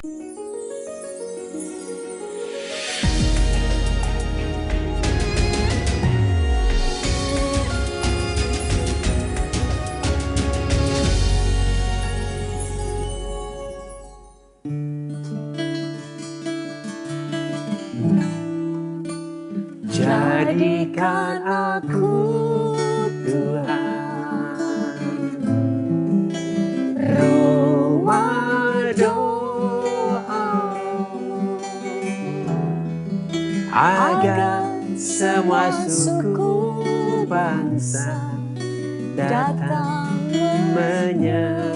Jadikan aku Tuhan rumah doa, agar semua suku bangsa datang menyembahmu,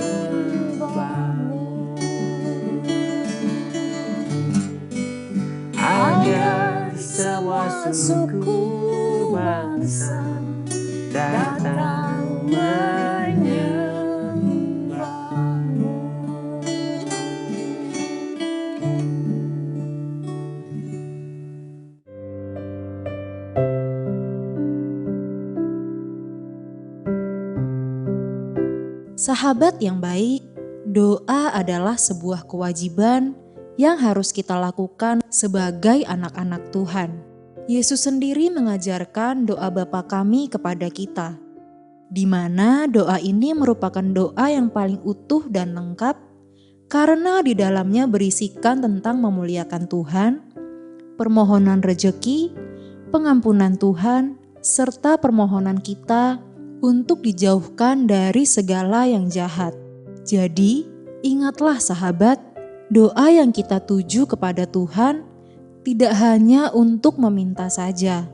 agar semua suku bangsa datang menyembahmu. Sahabat yang baik, doa adalah sebuah kewajiban yang harus kita lakukan sebagai anak-anak Tuhan. Yesus sendiri mengajarkan doa Bapa kami kepada kita, di mana doa ini merupakan doa yang paling utuh dan lengkap karena di dalamnya berisikan tentang memuliakan Tuhan, permohonan rejeki, pengampunan Tuhan, serta permohonan kita untuk dijauhkan dari segala yang jahat. Jadi, ingatlah sahabat, doa yang kita tuju kepada Tuhan tidak hanya untuk meminta saja,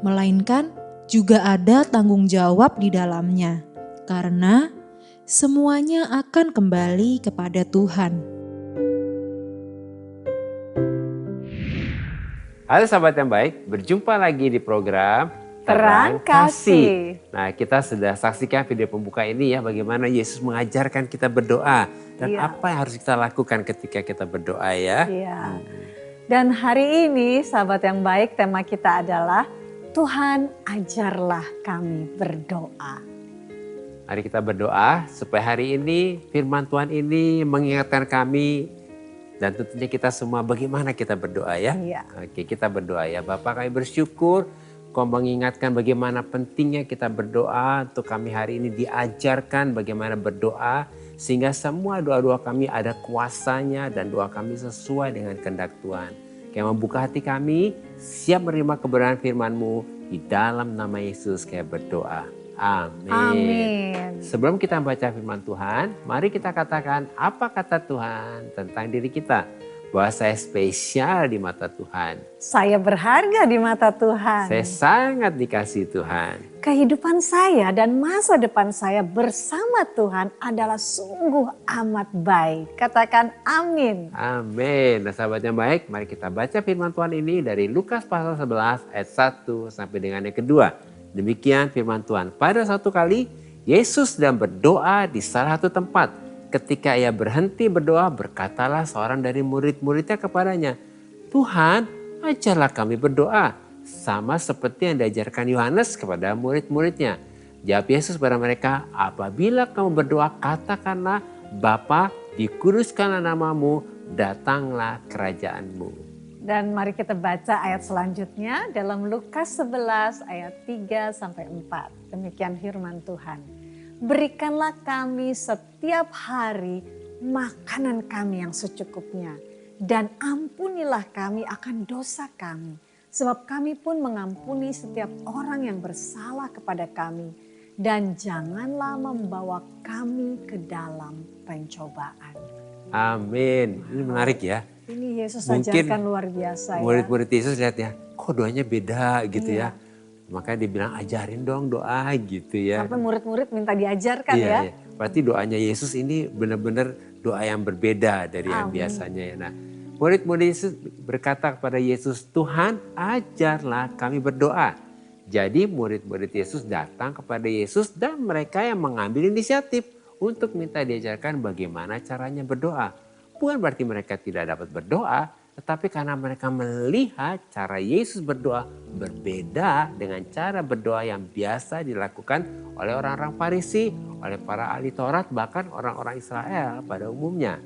melainkan juga ada tanggung jawab di dalamnya, karena semuanya akan kembali kepada Tuhan. Halo sahabat yang baik, berjumpa lagi di program Terang Kasih. Nah, kita sudah saksikan video pembuka ini ya, bagaimana Yesus mengajarkan kita berdoa dan apa yang harus kita lakukan ketika kita berdoa ya. Iya. Dan hari ini sahabat yang baik, tema kita adalah Tuhan ajarlah kami berdoa. Mari kita berdoa supaya hari ini firman Tuhan ini mengingatkan kami dan tentunya kita semua bagaimana kita berdoa ya. Iya. Oke, kita berdoa ya. Bapak, kami bersyukur Kau mengingatkan bagaimana pentingnya kita berdoa, untuk kami hari ini diajarkan bagaimana berdoa sehingga semua doa-doa kami ada kuasanya dan doa kami sesuai dengan kehendak Tuhan. Kau membuka hati kami, siap menerima kebenaran firman-Mu, di dalam nama Yesus kami berdoa. Amin. Amin. Sebelum kita membaca firman Tuhan, mari kita katakan apa kata Tuhan tentang diri kita. Bahwa saya spesial di mata Tuhan. Saya berharga di mata Tuhan. Saya sangat dikasihi Tuhan. Kehidupan saya dan masa depan saya bersama Tuhan adalah sungguh amat baik. Katakan amin. Amin. Nah sahabat yang baik, mari kita baca firman Tuhan ini dari Lukas pasal 11 ayat 1 sampai dengan yang kedua. Demikian firman Tuhan. Pada suatu kali Yesus sedang berdoa di salah satu tempat. Ketika ia berhenti berdoa, berkatalah seorang dari murid-muridnya kepadanya, Tuhan, ajarlah kami berdoa, sama seperti yang diajarkan Yohanes kepada murid-muridnya. Jawab Yesus kepada mereka, apabila kamu berdoa, katakanlah, Bapa, dikuduskanlah namamu, datanglah kerajaanmu. Dan mari kita baca ayat selanjutnya dalam Lukas 11 ayat 3 sampai 4. Demikian firman Tuhan. Berikanlah kami setiap hari makanan kami yang secukupnya. Dan ampunilah kami akan dosa kami. Sebab kami pun mengampuni setiap orang yang bersalah kepada kami. Dan janganlah membawa kami ke dalam pencobaan. Amin. Ini menarik ya. Ini Yesus Mungkin ajarkan luar biasa ya. Murid-murid Yesus lihat ya, kok doanya beda gitu ya. Makanya dibilang ajarin dong doa gitu ya. Sampai murid-murid minta diajarkan ya. Iya. Berarti doanya Yesus ini benar-benar doa yang berbeda dari yang biasanya ya. Nah, murid-murid Yesus berkata kepada Yesus, Tuhan ajarlah kami berdoa. Jadi murid-murid Yesus datang kepada Yesus dan mereka yang mengambil inisiatif untuk minta diajarkan bagaimana caranya berdoa. Bukan berarti mereka tidak dapat berdoa, tetapi karena mereka melihat cara Yesus berdoa berbeda dengan cara berdoa yang biasa dilakukan oleh orang-orang Farisi, oleh para ahli Taurat, bahkan orang-orang Israel pada umumnya.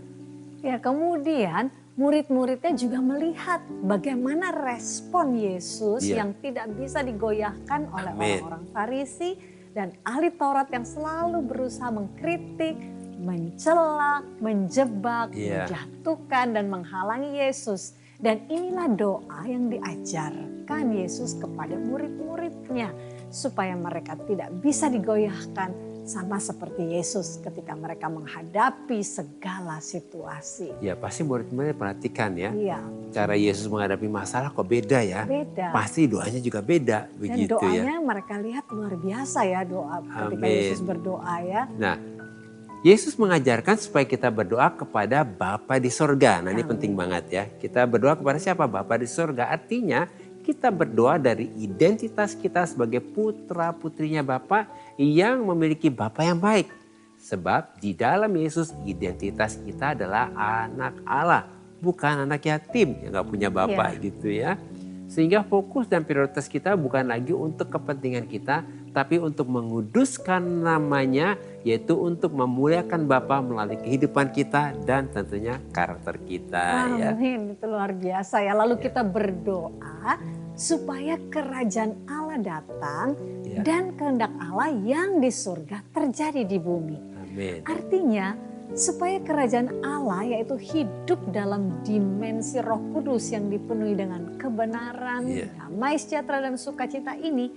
Ya, kemudian murid-muridnya juga melihat bagaimana respon Yesus Iya. yang tidak bisa digoyahkan oleh Amin. orang-orang Farisi dan ahli Taurat yang selalu berusaha mengkritik, mencela, menjebak, Iya. menjatuhkan dan menghalangi Yesus. Dan inilah doa yang diajarkan Yesus kepada murid-muridnya supaya mereka tidak bisa digoyahkan sama seperti Yesus ketika mereka menghadapi segala situasi. Ya pasti murid-murid perhatikan ya. Iya, Cara Yesus menghadapi masalah kok beda ya. beda. Pasti doanya juga beda Dan begitu doanya ya. mereka lihat luar biasa ya doa ketika Amin. Yesus berdoa ya. Nah, Yesus mengajarkan supaya kita berdoa kepada Bapa di sorga. Nah ini Amin. penting banget ya. Kita berdoa kepada siapa? Bapa di sorga. Artinya kita berdoa dari identitas kita sebagai putra putrinya Bapa yang memiliki Bapa yang baik. Sebab di dalam Yesus identitas kita adalah anak Allah. Bukan anak yatim yang gak punya Bapa gitu ya. Sehingga fokus dan prioritas kita bukan lagi untuk kepentingan kita, tapi untuk menguduskan namanya, yaitu untuk memuliakan Bapa melalui kehidupan kita dan tentunya karakter kita. Ya. Amin, itu luar biasa ya. Lalu kita berdoa supaya kerajaan Allah datang Ya. dan kehendak Allah yang di surga terjadi di bumi. Amin. Artinya supaya kerajaan Allah yaitu hidup dalam dimensi Roh Kudus yang dipenuhi dengan kebenaran, Iya. damai, sejahtera dan sukacita ini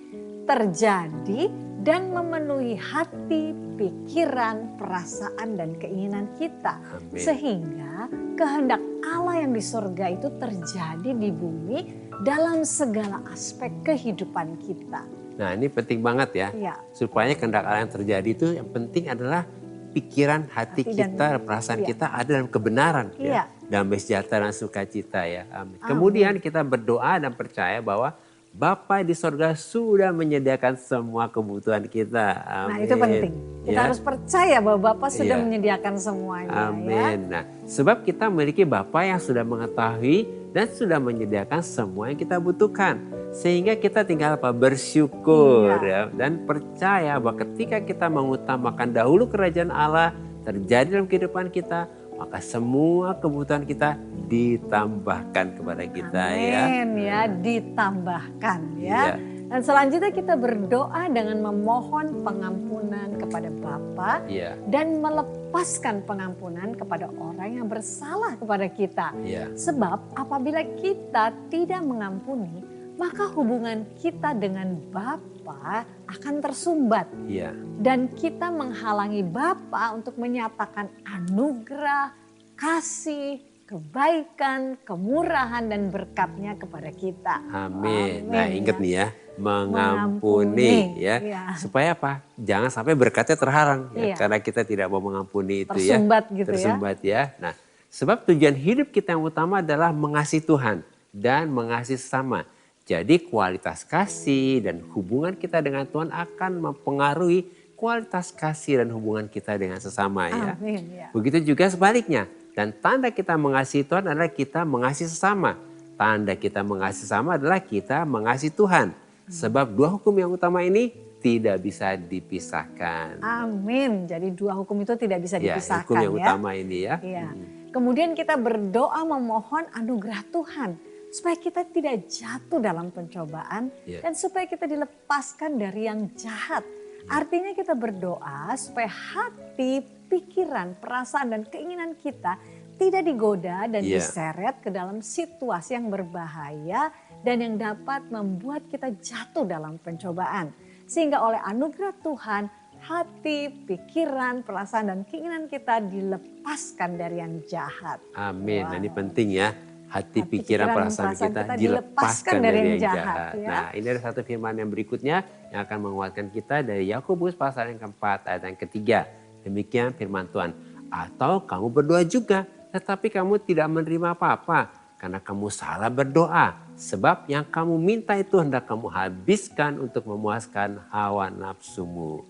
terjadi dan memenuhi hati, pikiran, perasaan dan keinginan kita. Amin. Sehingga kehendak Allah yang di surga itu terjadi di bumi dalam segala aspek kehidupan kita. Nah ini penting banget ya. Ya, Supaya kehendak Allah yang terjadi itu yang penting adalah pikiran, hati Hati dan- kita, perasaan iya. kita ada dalam kebenaran. Iya. Ya. Damai sejahtera dan sukacita ya. Amin. Amin. Kemudian kita berdoa dan percaya bahwa Bapa di sorga sudah menyediakan semua kebutuhan kita. Amin. nah itu penting. Kita Ya. harus percaya bahwa Bapa sudah Iya. menyediakan semuanya. Ya. Amin. Nah, sebab kita memiliki Bapa yang sudah mengetahui dan sudah menyediakan semua yang kita butuhkan. Sehingga kita tinggal apa? Bersyukur ya. Dan percaya bahwa ketika kita mengutamakan dahulu kerajaan Allah terjadi dalam kehidupan kita, maka semua kebutuhan kita ditambahkan kepada kita ya. Amin ya, ditambahkan ya. Iya. Dan selanjutnya kita berdoa dengan memohon pengampunan kepada Bapa Iya. dan melepaskan pengampunan kepada orang yang bersalah kepada kita. Iya. Sebab apabila kita tidak mengampuni, maka hubungan kita dengan Bapa akan tersumbat. Iya. Dan kita menghalangi Bapa untuk menyatakan anugerah, kasih, kebaikan, kemurahan dan berkatnya kepada kita. Amin. Amin, Nah ya. ingat nih ya, mengampuni Mengampuni, ya. ya. Supaya apa? Jangan sampai berkatnya terhalang ya. Iya. Karena kita tidak mau mengampuni itu Tersumbat ya. gitu ya. Tersumbat ya. Nah sebab tujuan hidup kita yang utama adalah mengasihi Tuhan dan mengasihi sesama. Jadi kualitas kasih dan hubungan kita dengan Tuhan akan mempengaruhi kualitas kasih dan hubungan kita dengan sesama ya. Amin ya. Begitu juga sebaliknya. Dan tanda kita mengasihi Tuhan adalah kita mengasihi sesama. Tanda kita mengasihi sesama adalah kita mengasihi Tuhan. Sebab dua hukum yang utama ini tidak bisa dipisahkan. Amin. Jadi dua hukum itu tidak bisa Ya, dipisahkan hukum yang ya. utama ini ya. Iya. Kemudian kita berdoa memohon anugerah Tuhan supaya kita tidak jatuh dalam pencobaan Iya. dan supaya kita dilepaskan dari yang jahat. Artinya kita berdoa supaya hati, pikiran, perasaan dan keinginan kita tidak digoda dan Iya. diseret ke dalam situasi yang berbahaya dan yang dapat membuat kita jatuh dalam pencobaan. Sehingga oleh anugerah Tuhan, hati, pikiran, perasaan dan keinginan kita dilepaskan dari yang jahat. Amin. Nah, ini Wow. penting ya. Hati, Hati, pikiran, pikiran, perasaan perasaan kita kita dilepaskan dari yang jahat. ya. Nah, ini ada satu firman yang berikutnya yang akan menguatkan kita dari Yakobus pasal yang keempat ayat yang ketiga. Demikian firman Tuhan. Atau kamu berdoa juga, tetapi kamu tidak menerima apa-apa karena kamu salah berdoa. Sebab yang kamu minta itu hendak kamu habiskan untuk memuaskan hawa nafsumu.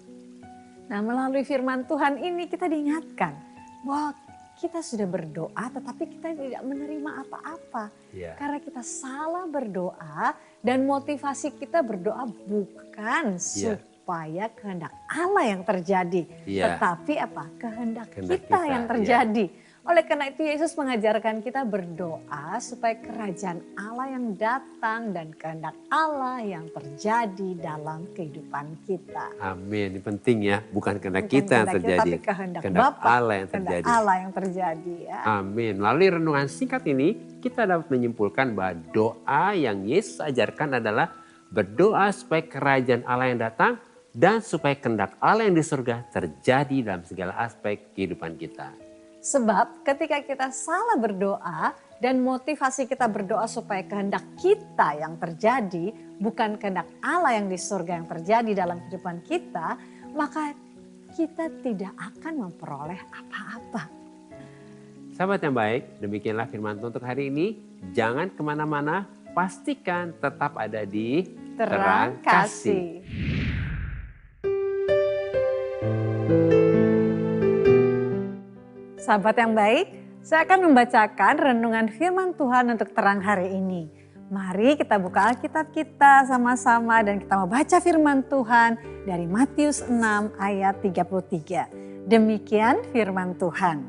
Nah, melalui firman Tuhan ini kita diingatkan bahwa kita sudah berdoa tetapi kita tidak menerima apa-apa. Ya. Karena kita salah berdoa dan motivasi kita berdoa bukan supaya kehendak Allah yang terjadi. Ya. Tetapi apa? Kehendak Kehendak kita kita, yang ya. terjadi. Oleh karena itu Yesus mengajarkan kita berdoa supaya kerajaan Allah yang datang dan kehendak Allah yang terjadi dalam kehidupan kita. Amin. Ini penting ya, bukan kehendak Bukan kita yang kehendak kita, terjadi. tapi kehendak Kehendak Bapa, Allah yang kehendak terjadi. Allah yang terjadi ya. Amin. Melalui renungan singkat ini kita dapat menyimpulkan bahwa doa yang Yesus ajarkan adalah berdoa supaya kerajaan Allah yang datang dan supaya kehendak Allah yang di surga terjadi dalam segala aspek kehidupan kita. Sebab ketika kita salah berdoa dan motivasi kita berdoa supaya kehendak kita yang terjadi, bukan kehendak Allah yang di surga yang terjadi dalam kehidupan kita, maka kita tidak akan memperoleh apa-apa. Sahabat yang baik, demikianlah firman Tuhan untuk hari ini. Jangan kemana-mana, pastikan tetap ada di Terang Kasih. Sahabat yang baik, saya akan membacakan renungan firman Tuhan untuk terang hari ini. Mari kita buka Alkitab kita sama-sama dan kita membaca firman Tuhan dari Matius 6 ayat 33. Demikian firman Tuhan.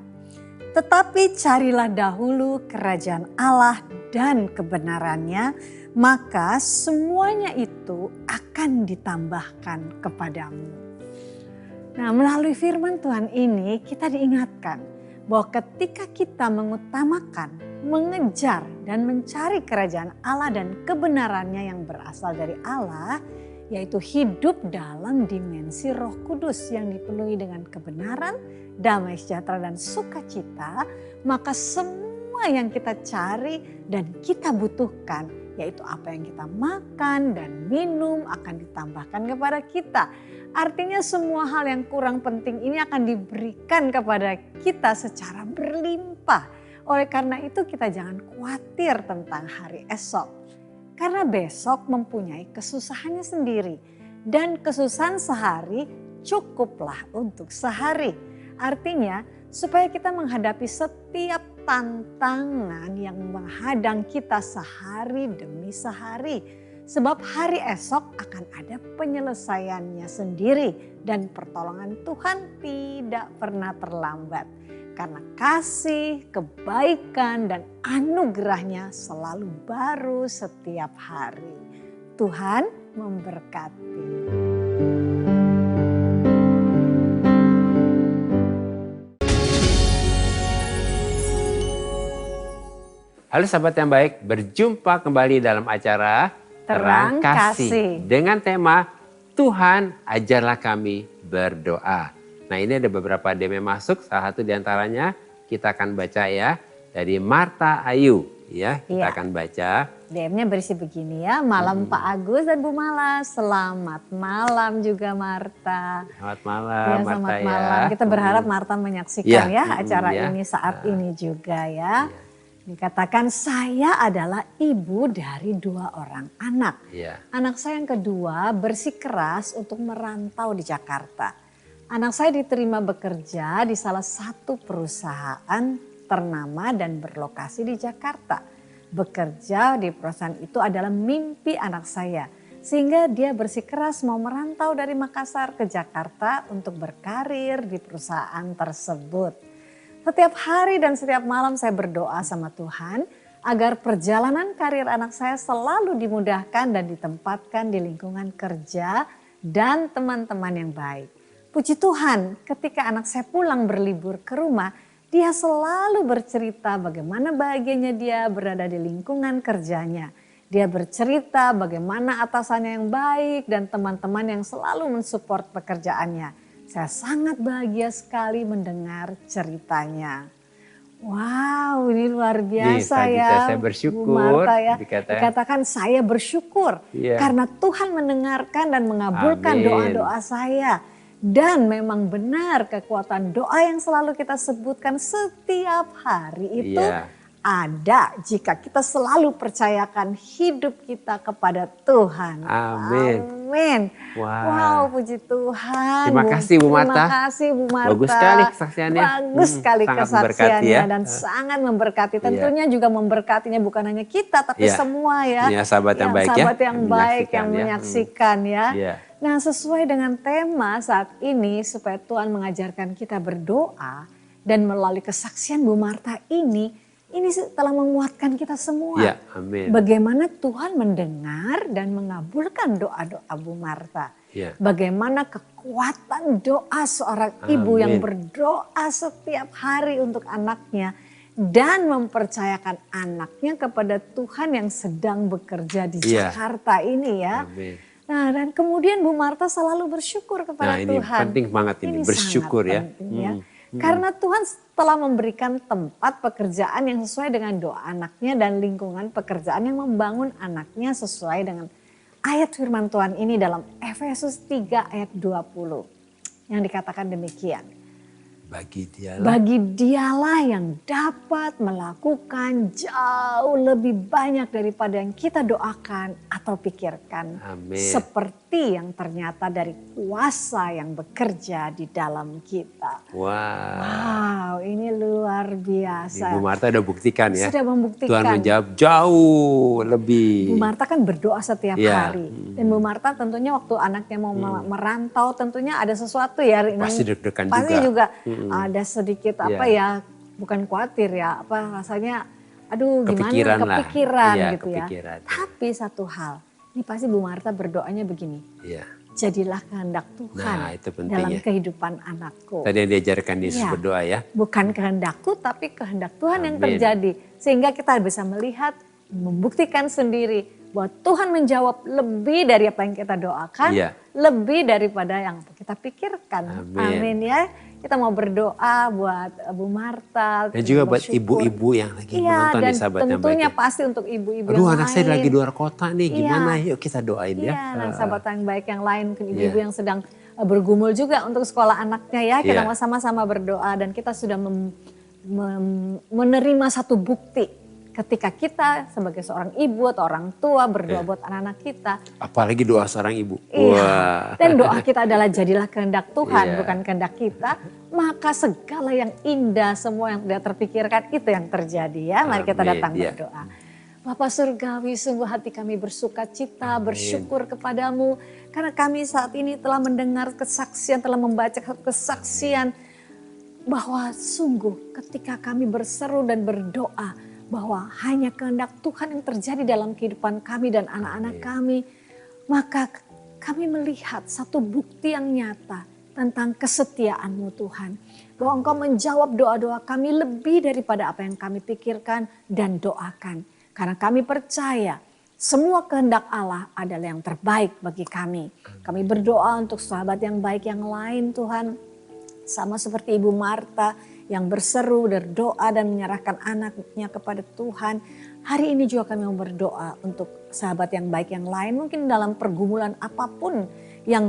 Tetapi carilah dahulu kerajaan Allah dan kebenarannya, maka semuanya itu akan ditambahkan kepadamu. Nah, melalui firman Tuhan ini kita diingatkan bahwa ketika kita mengutamakan, mengejar dan mencari kerajaan Allah dan kebenarannya yang berasal dari Allah, yaitu hidup dalam dimensi Roh Kudus yang dipenuhi dengan kebenaran, damai sejahtera dan sukacita, maka semua yang kita cari dan kita butuhkan, yaitu apa yang kita makan dan minum akan ditambahkan kepada kita. Artinya semua hal yang kurang penting ini akan diberikan kepada kita secara berlimpah. Oleh karena itu kita jangan khawatir tentang hari esok. Karena besok mempunyai kesusahannya sendiri. Dan kesusahan sehari cukuplah untuk sehari. Artinya supaya kita menghadapi setiap tantangan yang menghadang kita sehari demi sehari. Sebab hari esok akan ada penyelesaiannya sendiri dan pertolongan Tuhan tidak pernah terlambat. Karena kasih, kebaikan dan anugerahnya selalu baru setiap hari. Tuhan memberkati. Halo sahabat yang baik, berjumpa kembali dalam acara Terang Kasih dengan tema Tuhan ajarlah kami berdoa. Nah, ini ada beberapa DM yang masuk, salah satu diantaranya kita akan baca ya dari Marta Ayu ya, kita akan baca. DM-nya berisi begini ya, malam Pak Agus dan Bu Mala, selamat malam juga Marta. Selamat malam Ya, Marta selamat ya. malam. Kita berharap Marta menyaksikan ya acara ya. ini saat ini juga ya. Dikatakan saya adalah ibu dari 2 orang anak. Iya. Anak saya yang kedua bersikeras untuk merantau di Jakarta. Anak saya diterima bekerja di salah satu perusahaan ternama dan berlokasi di Jakarta. Bekerja di perusahaan itu adalah mimpi anak saya. Sehingga dia bersikeras mau merantau dari Makassar ke Jakarta untuk berkarir di perusahaan tersebut. Setiap hari dan setiap malam saya berdoa sama Tuhan agar perjalanan karir anak saya selalu dimudahkan dan ditempatkan di lingkungan kerja dan teman-teman yang baik. Puji Tuhan, ketika anak saya pulang berlibur ke rumah, dia selalu bercerita bagaimana bahagianya dia berada di lingkungan kerjanya. Dia bercerita bagaimana atasannya yang baik dan teman-teman yang selalu mensupport pekerjaannya. Saya sangat bahagia sekali mendengar ceritanya. Wow, ini luar biasa ya. Saya bersyukur. Bu Marta ya. Dikatakan saya bersyukur karena Tuhan mendengarkan dan mengabulkan doa-doa saya. Dan memang benar kekuatan doa yang selalu kita sebutkan setiap hari itu ada jika kita selalu percayakan hidup kita kepada Tuhan. Amin. Amin. Wow, puji Tuhan. Terima kasih Bu Marta. Terima kasih Bu Marta. Bagus sekali kesaksiannya. Bagus sekali kesaksiannya ya. dan sangat memberkati. Tentunya juga memberkatinya bukan hanya kita tapi semua ya. Ya, sahabat yang baik ya. Sahabat yang baik yang menyaksikan ya. Nah, sesuai dengan tema saat ini supaya Tuhan mengajarkan kita berdoa. Dan melalui kesaksian Bu Marta ini telah menguatkan kita semua. Ya, amin. Bagaimana Tuhan mendengar dan mengabulkan doa-doa Bu Marta. Ya. Bagaimana kekuatan doa seorang ibu yang berdoa setiap hari untuk anaknya. Dan mempercayakan anaknya kepada Tuhan yang sedang bekerja di Jakarta ini ya. Amin. Nah, dan kemudian Bu Marta selalu bersyukur kepada Ini Tuhan. penting banget ini bersyukur ya. Penting, ya. Karena Tuhan telah memberikan tempat pekerjaan yang sesuai dengan doa anaknya dan lingkungan pekerjaan yang membangun anaknya sesuai dengan ayat firman Tuhan ini dalam Efesus 3 ayat 20. Yang dikatakan demikian. Bagi dialah yang dapat melakukan jauh lebih banyak daripada yang kita doakan atau pikirkan. Amin. Seperti yang ternyata dari kuasa yang bekerja di dalam kita. Wow, ini luar biasa. Ibu Marta udah buktikan ya. Sudah membuktikan. Tuhan menjawab jauh lebih. Bu Marta kan berdoa setiap hari. Dan Bu Marta tentunya waktu anaknya mau merantau tentunya ada sesuatu ya. Pasti deg-degan pasti juga ada sedikit bukan khawatir ya, rasanya aduh gimana kepikiran gitu ya. Tapi satu hal, ini pasti Bu Marta berdoanya begini. Jadilah kehendak Tuhan dalam kehidupan anakku. Tadi yang diajarkan Yesus berdoa ya. Bukan kehendakku tapi kehendak Tuhan yang terjadi. Sehingga kita bisa melihat, membuktikan sendiri bahwa Tuhan menjawab lebih dari apa yang kita doakan. Lebih daripada yang kita pikirkan. Amin ya. Kita mau berdoa buat Bu Marta. Dan juga buat ibu-ibu yang lagi menonton di Sahabat yang Baik. Tentunya pasti untuk ibu-ibu yang lain. Anak saya lagi luar kota nih, gimana yuk kita doain ya. Nah, Sahabat yang Baik yang lain, ibu-ibu yang sedang bergumul juga untuk sekolah anaknya ya. Kita mau sama-sama berdoa dan kita sudah menerima satu bukti. Ketika kita sebagai seorang ibu atau orang tua berdoa buat anak-anak kita. Apalagi doa seorang ibu. Dan doa kita adalah jadilah kehendak Tuhan bukan kehendak kita. Maka segala yang indah semua yang tidak terpikirkan itu yang terjadi ya. Mari kita datang berdoa. Bapak Surgawi, sungguh hati kami bersuka cita, bersyukur kepadamu. Karena kami saat ini telah mendengar kesaksian, telah membaca kesaksian. Bahwa sungguh ketika kami berseru dan berdoa. Bahwa hanya kehendak Tuhan yang terjadi dalam kehidupan kami dan anak-anak kami. Maka kami melihat satu bukti yang nyata tentang kesetiaan-Mu Tuhan. Bahwa Engkau menjawab doa-doa kami lebih daripada apa yang kami pikirkan dan doakan. Karena kami percaya semua kehendak Allah adalah yang terbaik bagi kami. Kami berdoa untuk sahabat yang baik yang lain Tuhan. Sama seperti Ibu Marta yang berseru, berdoa dan menyerahkan anaknya kepada Tuhan. Hari ini juga kami mau berdoa untuk sahabat yang baik yang lain. Mungkin dalam pergumulan apapun yang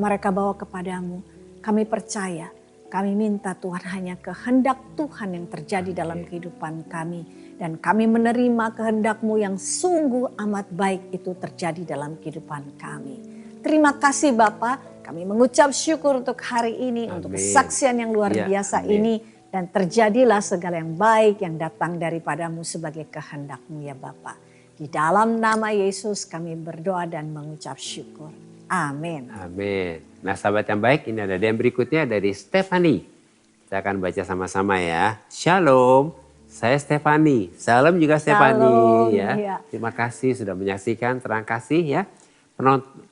mereka bawa kepadamu. Kami percaya, kami minta Tuhan hanya kehendak Tuhan yang terjadi dalam kehidupan kami. Dan kami menerima kehendak-Mu yang sungguh amat baik itu terjadi dalam kehidupan kami. Terima kasih Bapak. Kami mengucap syukur untuk hari ini, untuk kesaksian yang luar biasa ini. Dan terjadilah segala yang baik yang datang daripadamu sebagai kehendak-Mu ya Bapa. Di dalam nama Yesus kami berdoa dan mengucap syukur. Amin. Amin. Nah sahabat yang baik, ini ada yang berikutnya dari Stephanie. Kita akan baca sama-sama ya. Shalom, saya Stephanie. Salam juga Stephanie. Ya. Terima kasih sudah menyaksikan Terang Kasih ya.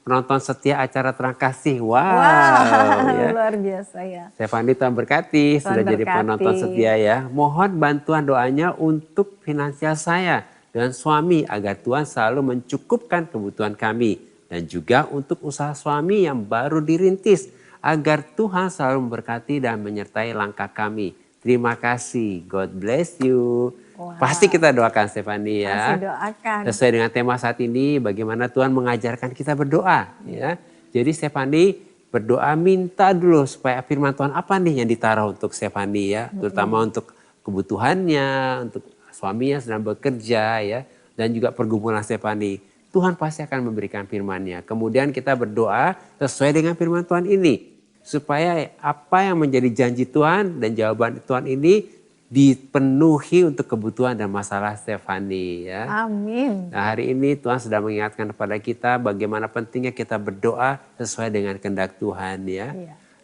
Penonton setia acara Terang Kasih. Wow ya. Luar biasa ya. Stephanie Tuhan berkati, sudah jadi penonton setia ya. Mohon bantuan doanya untuk finansial saya dan suami agar Tuhan selalu mencukupkan kebutuhan kami. Dan juga untuk usaha suami yang baru dirintis agar Tuhan selalu memberkati dan menyertai langkah kami. Terima kasih, God bless you. Wow. Pasti kita doakan Stephanie ya. Pasti doakan. Sesuai dengan tema saat ini, bagaimana Tuhan mengajarkan kita berdoa ya. Jadi Stephanie berdoa minta dulu supaya firman Tuhan apa nih yang ditaruh untuk Stephanie ya. Terutama untuk kebutuhannya, untuk suaminya sedang bekerja ya. Dan juga pergumulan Stephanie. Tuhan pasti akan memberikan firman-Nya. Kemudian kita berdoa sesuai dengan firman Tuhan ini. Supaya apa yang menjadi janji Tuhan dan jawaban Tuhan ini dipenuhi untuk kebutuhan dan masalah Stephanie ya. Amin. Nah hari ini Tuhan sudah mengingatkan kepada kita bagaimana pentingnya kita berdoa sesuai dengan kehendak Tuhan ya.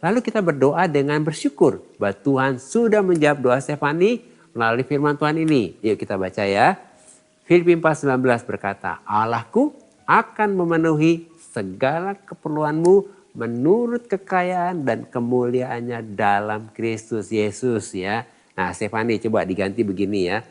Lalu kita berdoa dengan bersyukur bahwa Tuhan sudah menjawab doa Stefani melalui firman Tuhan ini. Yuk kita baca ya. Filipi 4:19 berkata, Allahku akan memenuhi segala keperluanmu menurut kekayaan dan kemuliaannya dalam Kristus Yesus ya. Nah Stefani coba diganti begini ya.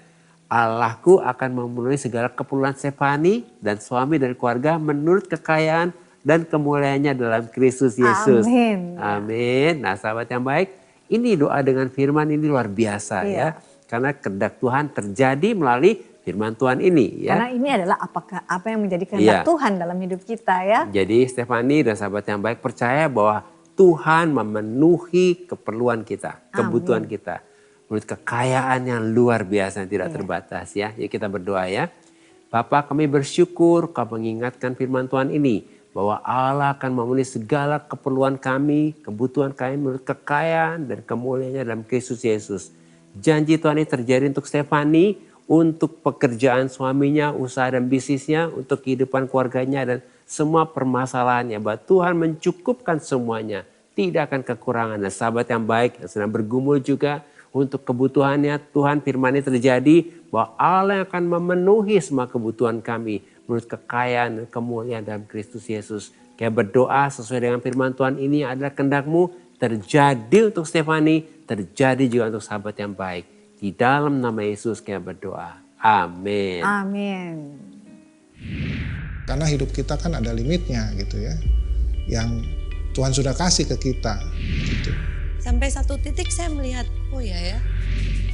Allahku akan memenuhi segala keperluan Stefani dan suami dan keluarga menurut kekayaan dan kemuliaannya dalam Kristus Yesus. Amin. Amin. Nah sahabat yang baik, ini doa dengan firman ini luar biasa ya. Karena kehendak Tuhan terjadi melalui firman Tuhan ini ya. Karena ini adalah apa yang menjadi kehendak Tuhan dalam hidup kita ya. Jadi Stefani dan sahabat yang baik percaya bahwa Tuhan memenuhi keperluan kita, kebutuhan kita. Menurut kekayaan yang luar biasa yang tidak terbatas ya. Yuk kita berdoa ya. Bapa kami bersyukur kau mengingatkan firman Tuhan ini. Bahwa Allah akan memenuhi segala keperluan kami, kebutuhan kami menurut kekayaan dan kemuliaannya dalam Kristus Yesus. Janji Tuhan ini terjadi untuk Stefani, untuk pekerjaan suaminya, usaha dan bisnisnya, untuk kehidupan keluarganya dan semua permasalahannya. Bahwa Tuhan mencukupkan semuanya, tidak akan kekurangan. Dan sahabat yang baik yang sedang bergumul juga untuk kebutuhannya, Tuhan firman ini terjadi bahwa Allah akan memenuhi semua kebutuhan kami menurut kekayaan dan kemuliaan dalam Kristus Yesus. Kita berdoa sesuai dengan firman Tuhan ini adalah kehendak-Mu terjadi untuk Stefani, terjadi juga untuk sahabat yang baik. Di dalam nama Yesus kita berdoa. Amin. Amin. Karena hidup kita kan ada limitnya gitu ya. Yang Tuhan sudah kasih ke kita gitu. Sampai satu titik saya melihat, oh ya,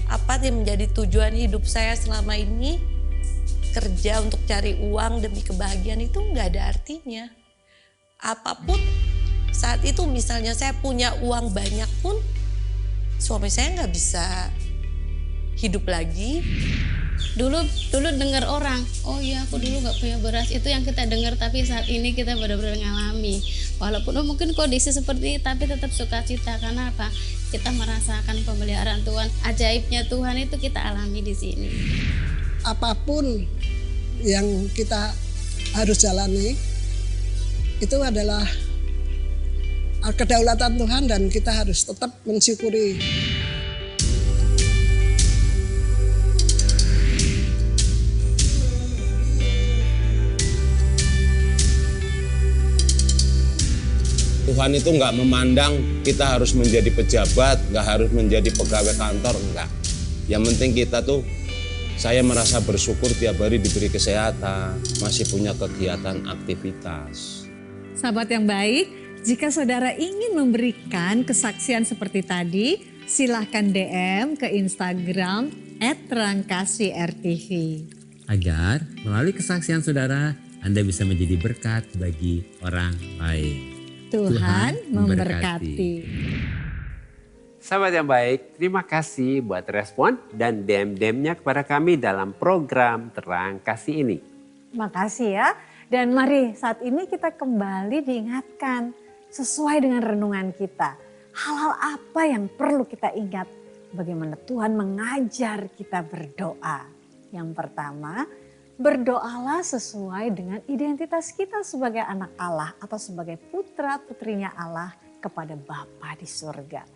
apa yang menjadi tujuan hidup saya selama ini, kerja untuk cari uang demi kebahagiaan itu nggak ada artinya. Apapun saat itu misalnya saya punya uang banyak pun, suami saya nggak bisa hidup lagi. Dulu dengar orang, oh iya aku dulu nggak punya beras, itu yang kita dengar, tapi saat ini kita benar-benar ngalami. Walaupun mungkin kondisi seperti ini, tapi tetap sukacita. Karena apa? Kita merasakan pemeliharaan Tuhan, ajaibnya Tuhan itu kita alami di sini. Apapun yang kita harus jalani itu adalah kedaulatan Tuhan dan kita harus tetap mensyukuri. Tuhan itu nggak memandang kita harus menjadi pejabat, nggak harus menjadi pegawai kantor, enggak. Yang penting kita tuh, saya merasa bersyukur tiap hari diberi kesehatan, masih punya kegiatan aktivitas. Sahabat yang baik, jika saudara ingin memberikan kesaksian seperti tadi, silahkan DM ke Instagram @rangkasih_rtv. Agar melalui kesaksian saudara, Anda bisa menjadi berkat bagi orang lain. Tuhan memberkati. Sahabat yang baik, terima kasih buat respon dan DM-DM-nya kepada kami dalam program Terang Kasih ini. Makasih ya. Dan mari saat ini kita kembali diingatkan sesuai dengan renungan kita. Hal-hal apa yang perlu kita ingat? Bagaimana Tuhan mengajar kita berdoa. Yang pertama, berdoalah sesuai dengan identitas kita sebagai anak Allah atau sebagai putra-putrinya Allah kepada Bapa di surga.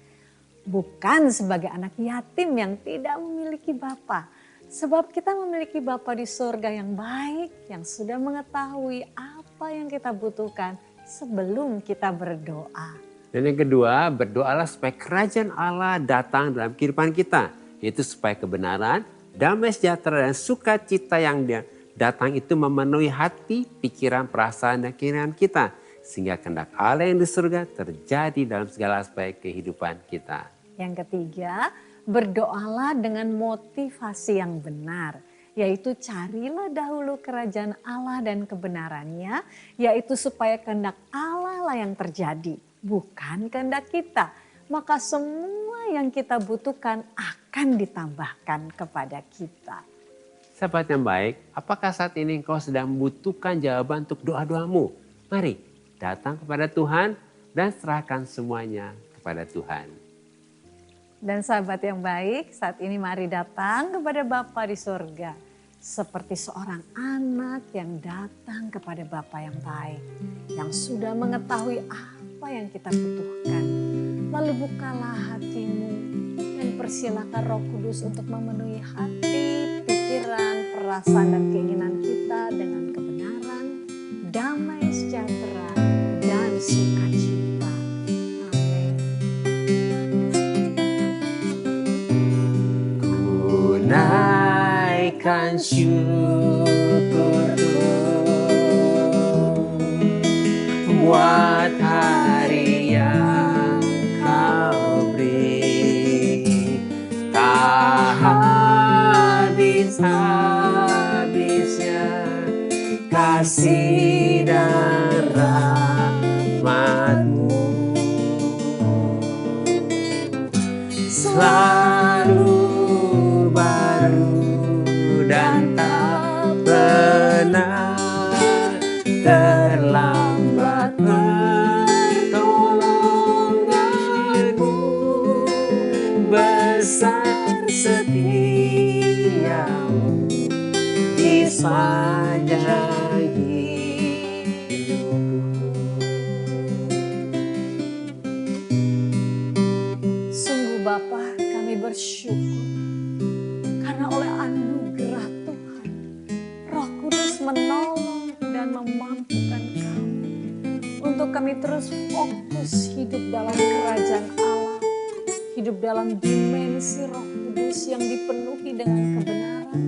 Bukan sebagai anak yatim yang tidak memiliki Bapa. Sebab kita memiliki Bapa di surga yang baik, yang sudah mengetahui apa yang kita butuhkan sebelum kita berdoa. Dan yang kedua, berdoalah supaya kerajaan Allah datang dalam kehidupan kita. Yaitu supaya kebenaran, damai sejahtera dan sukacita yang datang itu memenuhi hati, pikiran, perasaan, dan keinginan kita. Sehingga kehendak Allah yang di surga terjadi dalam segala aspek kehidupan kita. Yang ketiga, berdoalah dengan motivasi yang benar. Yaitu carilah dahulu kerajaan Allah dan kebenarannya. Yaitu supaya kehendak Allah lah yang terjadi, bukan kehendak kita. Maka semua yang kita butuhkan akan ditambahkan kepada kita. Sahabat yang baik, apakah saat ini engkau sedang membutuhkan jawaban untuk doa-doamu? Mari datang kepada Tuhan dan serahkan semuanya kepada Tuhan. Dan sahabat yang baik, saat ini mari datang kepada Bapa di surga. Seperti seorang anak yang datang kepada Bapa yang baik. Yang sudah mengetahui apa yang kita butuhkan. Lalu bukalah hatimu dan persilakan Roh Kudus untuk memenuhi hati, pikiran, perasaan dan keinginan kita dengan kebenaran, damai sejahtera, dan sukacita. Amin. Ku naikkan syukurku buat hari yang Kau beri, tak habis-habisnya kasih dan rahmat-Mu. Selalu baru dan tak pernah terlambat pertolongan-Mu. Besar setia-Mu di sepanjang hidupku. Sungguh Bapa, kami bersyukur karena oleh anugerah Tuhan, Roh Kudus menolong dan memampukan kami untuk kami terus fokus hidup dalam kerajaan Allah, hidup dalam dimensi Roh Kudus yang dipenuhi dengan kebenaran,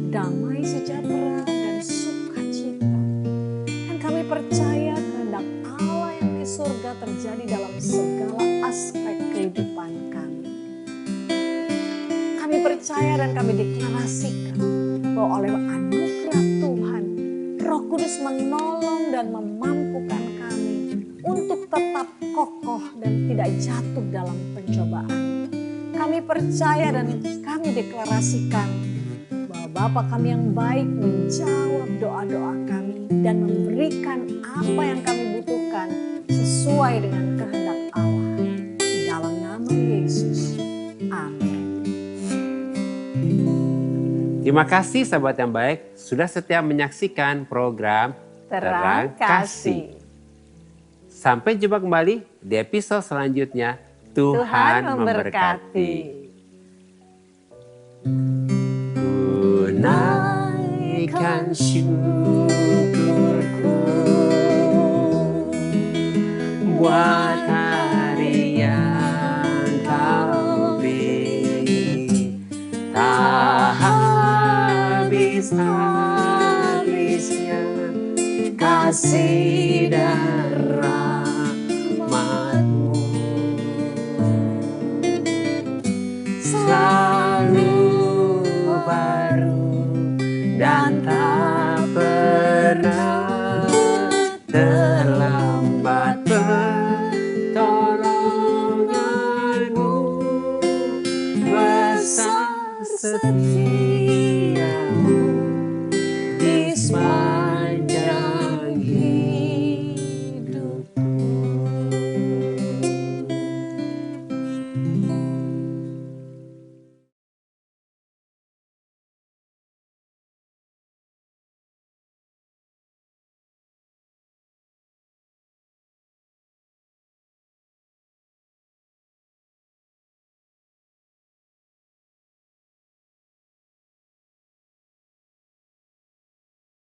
damai sejahtera, dan sukacita. Dan kami percaya kehendak Allah yang di surga terjadi dalam segala aspek kehidupan kami. Kami percaya dan kami deklarasikan bahwa oleh anugerah Tuhan, Roh Kudus menolong dan memampukan kami untuk tetap kokoh dan tidak jatuh dalam pencobaan. Kami percaya dan kami deklarasikan bahwa Bapa kami yang baik menjawab doa-doa kami dan memberikan apa yang kami butuhkan sesuai dengan kehendak Allah. Dalam nama Yesus, amin. Terima kasih sahabat yang baik sudah setia menyaksikan program Terang Kasih. Sampai jumpa kembali di episode selanjutnya. Tuhan memberkati. Ku naikkan syukurku buat hari yang Kau beri, tak habis-habisnya kasih dan rahmat.